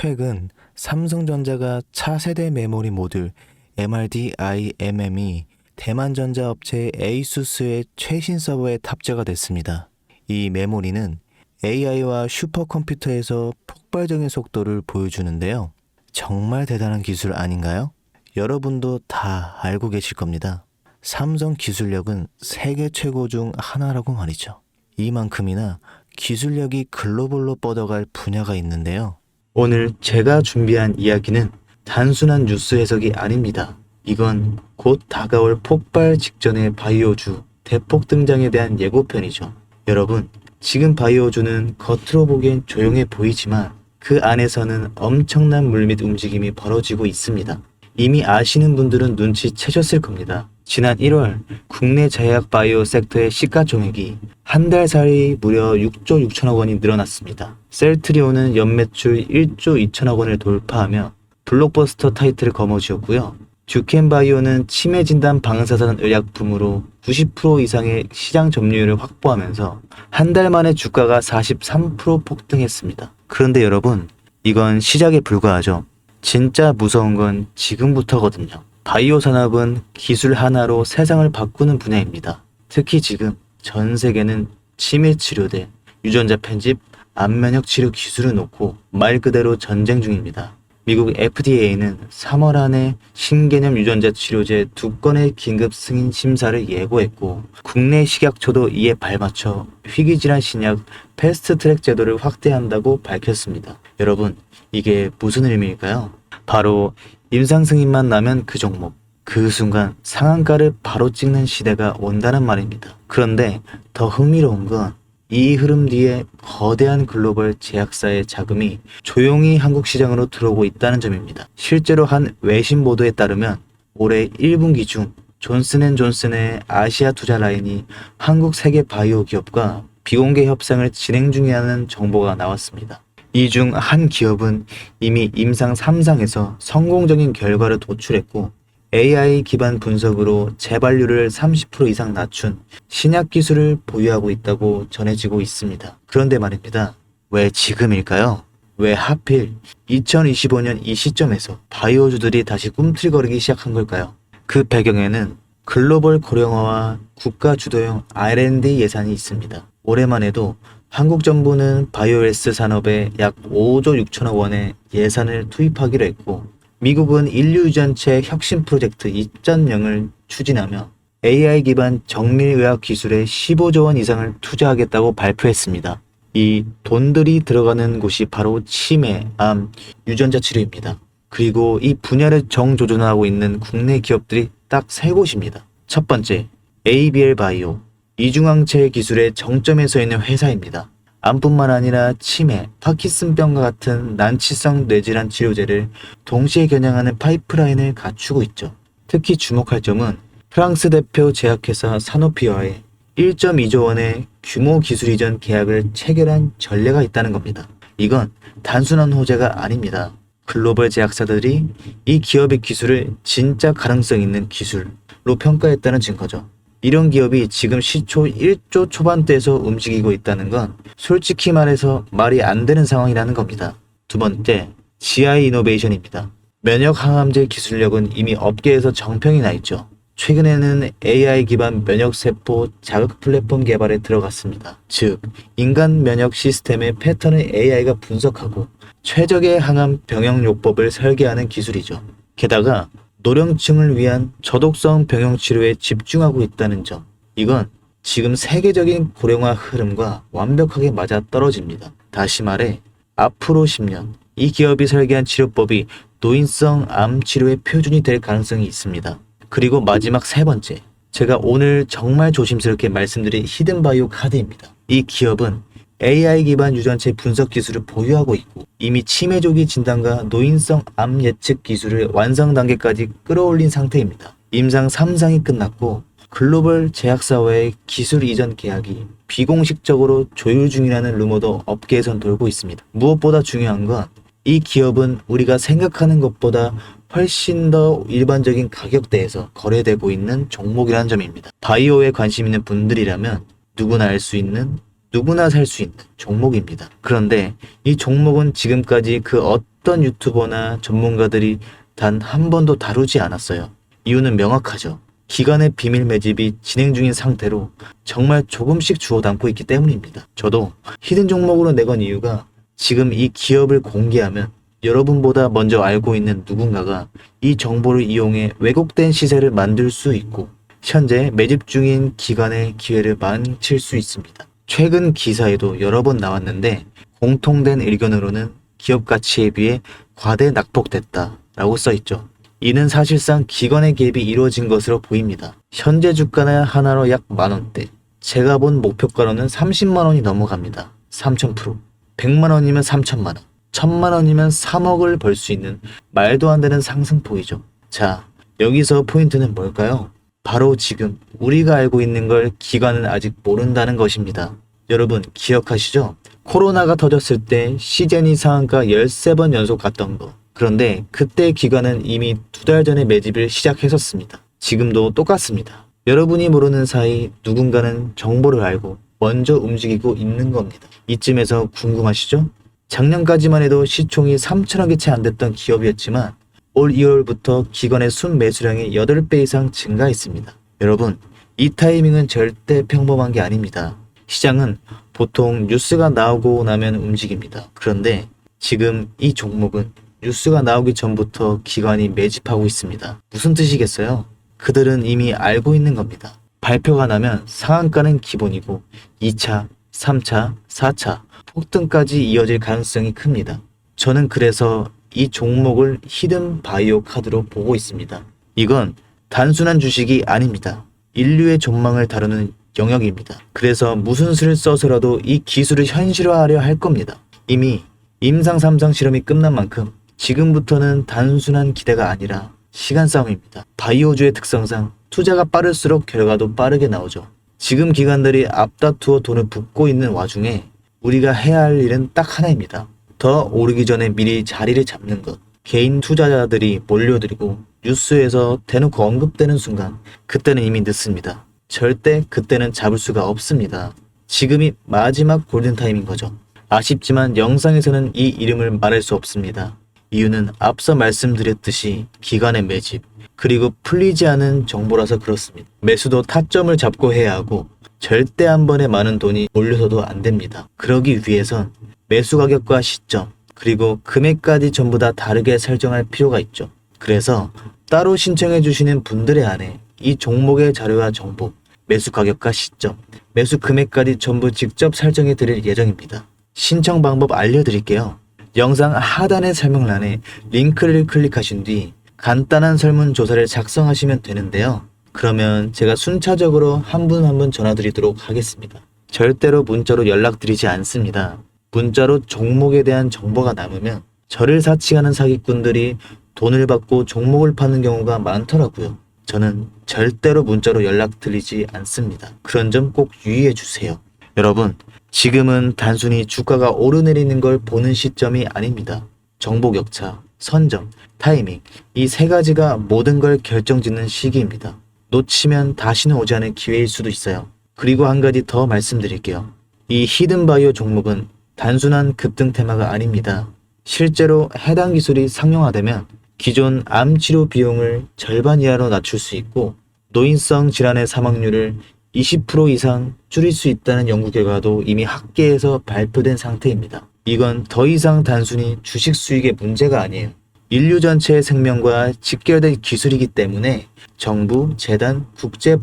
최근 삼성전자가 차세대 메모리 모듈 MRDIMM이 대만전자 업체 에이수스의 최신 서버에 탑재가 됐습니다. 이 메모리는 AI와 슈퍼컴퓨터에서 폭발적인 속도를 보여주는데요. 정말 대단한 기술 아닌가요? 여러분도 다 알고 계실 겁니다. 삼성 기술력은 세계 최고 중 하나라고 말이죠. 이만큼이나 기술력이 글로벌로 뻗어갈 분야가 있는데요. 오늘 제가 준비한 이야기는 단순한 뉴스 해석이 아닙니다. 이건 곧 다가올 폭발 직전의 바이오주 대폭 등장에 대한 예고편이죠. 여러분, 지금 바이오주는 겉으로 보기엔 조용해 보이지만 그 안에서는 엄청난 물밑 움직임이 벌어지고 있습니다. 이미 아시는 분들은 눈치채셨을 겁니다. 지난 1월 국내 제약 바이오 섹터의 시가총액이 한 달 사이 무려 6조 6천억 원이 늘어났습니다. 셀트리온은 연매출 1조 2천억 원을 돌파하며 블록버스터 타이틀을 거머쥐었고요. 듀켄바이오는 치매 진단 방사선 의약품으로 90% 이상의 시장 점유율을 확보하면서 한 달 만에 주가가 43% 폭등했습니다. 그런데 여러분, 이건 시작에 불과하죠. 진짜 무서운 건 지금부터거든요. 바이오 산업은 기술 하나로 세상을 바꾸는 분야입니다. 특히 지금 전 세계는 치매 치료대, 유전자 편집, 암면역 치료 기술을 놓고 말 그대로 전쟁 중입니다. 미국 FDA는 3월 안에 신개념 유전자 치료제 2건의 긴급 승인 심사를 예고했고, 국내 식약처도 이에 발맞춰 희귀질환 신약 패스트트랙 제도를 확대한다고 밝혔습니다. 여러분, 이게 무슨 의미일까요? 바로 임상 승인만 나면 그 종목, 그 순간 상한가를 바로 찍는 시대가 온다는 말입니다. 그런데 더 흥미로운 건 이 흐름 뒤에 거대한 글로벌 제약사의 자금이 조용히 한국 시장으로 들어오고 있다는 점입니다. 실제로 한 외신 보도에 따르면 올해 1분기 중 존슨앤존슨의 아시아 투자 라인이 한국 세계 바이오 기업과 비공개 협상을 진행 중이라는 정보가 나왔습니다. 이 중 한 기업은 이미 임상 3상에서 성공적인 결과를 도출했고, AI 기반 분석으로 재발률을 30% 이상 낮춘 신약 기술을 보유하고 있다고 전해지고 있습니다. 그런데 말입니다. 왜 지금일까요? 왜 하필 2025년 이 시점에서 바이오주들이 다시 꿈틀거리기 시작한 걸까요? 그 배경에는 글로벌 고령화와 국가 주도형 R&D 예산이 있습니다. 올해만 해도 한국 정부는 바이오헬스 산업에 약 5조 6천억 원의 예산을 투입하기로 했고, 미국은 인류유전체 혁신 프로젝트 2.0을 추진하며 AI 기반 정밀의학 기술에 15조 원 이상을 투자하겠다고 발표했습니다. 이 돈들이 들어가는 곳이 바로 치매, 암, 유전자 치료입니다. 그리고 이 분야를 정조준하고 있는 국내 기업들이 딱 세 곳입니다. 첫 번째, ABL 바이오, 이중항체 기술의 정점에 서 있는 회사입니다. 암뿐만 아니라 치매, 파킨슨병과 같은 난치성 뇌질환 치료제를 동시에 겨냥하는 파이프라인을 갖추고 있죠. 특히 주목할 점은 프랑스 대표 제약회사 사노피와의 1.2조 원의 규모 기술 이전 계약을 체결한 전례가 있다는 겁니다. 이건 단순한 호재가 아닙니다. 글로벌 제약사들이 이 기업의 기술을 진짜 가능성 있는 기술로 평가했다는 증거죠. 이런 기업이 지금 시초 1조 초반대에서 움직이고 있다는 건 솔직히 말해서 말이 안 되는 상황이라는 겁니다. 두 번째, GI 이노베이션입니다. 면역 항암제 기술력은 이미 업계에서 정평이 나 있죠. 최근에는 AI 기반 면역세포 자극 플랫폼 개발에 들어갔습니다. 즉, 인간 면역 시스템의 패턴을 AI가 분석하고 최적의 항암 병용요법을 설계하는 기술이죠. 게다가 노령층을 위한 저독성 병용 치료에 집중하고 있다는 점, 이건 지금 세계적인 고령화 흐름과 완벽하게 맞아떨어집니다. 다시 말해, 앞으로 10년 이 기업이 설계한 치료법이 노인성 암 치료의 표준이 될 가능성이 있습니다. 그리고 마지막 세 번째, 제가 오늘 정말 조심스럽게 말씀드린 히든바이오 카드입니다. 이 기업은 AI 기반 유전체 분석 기술을 보유하고 있고, 이미 치매 조기 진단과 노인성 암 예측 기술을 완성 단계까지 끌어올린 상태입니다. 임상 3상이 끝났고, 글로벌 제약사와의 기술 이전 계약이 비공식적으로 조율 중이라는 루머도 업계에선 돌고 있습니다. 무엇보다 중요한 건 이 기업은 우리가 생각하는 것보다 훨씬 더 일반적인 가격대에서 거래되고 있는 종목이라는 점입니다. 바이오에 관심 있는 분들이라면 누구나 알 수 있는, 누구나 살 수 있는 종목입니다. 그런데 이 종목은 지금까지 그 어떤 유튜버나 전문가들이 단 한 번도 다루지 않았어요. 이유는 명확하죠. 기관의 비밀 매집이 진행 중인 상태로 정말 조금씩 주워 담고 있기 때문입니다. 저도 히든 종목으로 내건 이유가 지금 이 기업을 공개하면 여러분보다 먼저 알고 있는 누군가가 이 정보를 이용해 왜곡된 시세를 만들 수 있고 현재 매집 중인 기관의 기회를 망칠 수 있습니다. 최근 기사에도 여러 번 나왔는데 공통된 의견으로는 기업 가치에 비해 과대 낙폭됐다 라고 써있죠. 이는 사실상 기관의 개입이 이루어진 것으로 보입니다. 현재 주가는 하나로 약 만원대, 제가 본 목표가로는 30만원이 넘어갑니다. 3000%. 100만원이면 3천만원, 1000만원이면 3억을 벌 수 있는 말도 안 되는 상승폭이죠. 자, 여기서 포인트는 뭘까요? 바로 지금 우리가 알고 있는 걸 기관은 아직 모른다는 것입니다. 여러분 기억하시죠? 코로나가 터졌을 때 시제니 상한가 13번 연속 갔던 거. 그런데 그때 기관은 이미 2달 전에 매집을 시작했었습니다. 지금도 똑같습니다. 여러분이 모르는 사이 누군가는 정보를 알고 먼저 움직이고 있는 겁니다. 이쯤에서 궁금하시죠? 작년까지만 해도 시총이 3천억이 채 안 됐던 기업이었지만 올 2월부터 기관의 순매수량이 8배 이상 증가했습니다. 여러분, 이 타이밍은 절대 평범한 게 아닙니다. 시장은 보통 뉴스가 나오고 나면 움직입니다. 그런데 지금 이 종목은 뉴스가 나오기 전부터 기관이 매집하고 있습니다. 무슨 뜻이겠어요? 그들은 이미 알고 있는 겁니다. 발표가 나면 상한가는 기본이고 2차, 3차, 4차 폭등까지 이어질 가능성이 큽니다. 저는 그래서 이 종목을 히든 바이오 카드로 보고 있습니다. 이건 단순한 주식이 아닙니다. 인류의 전망을 다루는 영역입니다. 그래서 무슨 수를 써서라도 이 기술을 현실화하려 할 겁니다. 이미 임상 3상 실험이 끝난 만큼 지금부터는 단순한 기대가 아니라 시간 싸움입니다. 바이오주의 특성상 투자가 빠를수록 결과도 빠르게 나오죠. 지금 기관들이 앞다투어 돈을 붓고 있는 와중에 우리가 해야 할 일은 딱 하나입니다. 더 오르기 전에 미리 자리를 잡는 것. 개인 투자자들이 몰려들고 뉴스에서 대놓고 언급되는 순간 그때는 이미 늦습니다. 절대 그때는 잡을 수가 없습니다. 지금이 마지막 골든타임인 거죠. 아쉽지만 영상에서는 이 이름을 말할 수 없습니다. 이유는 앞서 말씀드렸듯이 기관의 매집, 그리고 풀리지 않은 정보라서 그렇습니다. 매수도 타점을 잡고 해야 하고 절대 한 번에 많은 돈이 몰려서도 안 됩니다. 그러기 위해선 매수 가격과 시점, 그리고 금액까지 전부 다 다르게 설정할 필요가 있죠. 그래서 따로 신청해 주시는 분들의 안에 이 종목의 자료와 정보, 매수 가격과 시점, 매수 금액까지 전부 직접 설정해 드릴 예정입니다. 신청 방법 알려드릴게요. 영상 하단의 설명란에 링크를 클릭하신 뒤 간단한 설문조사를 작성하시면 되는데요. 그러면 제가 순차적으로 한 분 한 분 전화드리도록 하겠습니다. 절대로 문자로 연락드리지 않습니다. 문자로 종목에 대한 정보가 남으면 저를 사칭하는 사기꾼들이 돈을 받고 종목을 파는 경우가 많더라고요. 저는 절대로 문자로 연락드리지 않습니다. 그런 점 꼭 유의해 주세요. 여러분, 지금은 단순히 주가가 오르내리는 걸 보는 시점이 아닙니다. 정보 격차, 선점, 타이밍, 이 세 가지가 모든 걸 결정짓는 시기입니다. 놓치면 다시는 오지 않을 기회일 수도 있어요. 그리고 한 가지 더 말씀드릴게요. 이 히든바이오 종목은 단순한 급등 테마가 아닙니다. 실제로 해당 기술이 상용화되면 기존 암 치료 비용을 절반 이하로 낮출 수 있고 노인성 질환의 사망률을 20% 이상 줄일 수 있다는 연구 결과도 이미 학계에서 발표된 상태입니다. 이건 더 이상 단순히 주식 수익의 문제가 아니에요. 인류 전체의 생명과 직결된 기술이기 때문에 정부, 재단,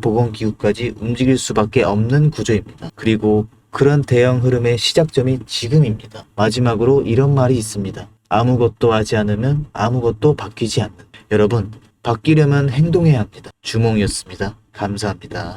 국제보건기구까지 움직일 수밖에 없는 구조입니다. 그리고 그런 대형 흐름의 시작점이 지금입니다. 마지막으로 이런 말이 있습니다. 아무것도 하지 않으면 아무것도 바뀌지 않는. 여러분, 바뀌려면 행동해야 합니다. 주몽이었습니다. 감사합니다.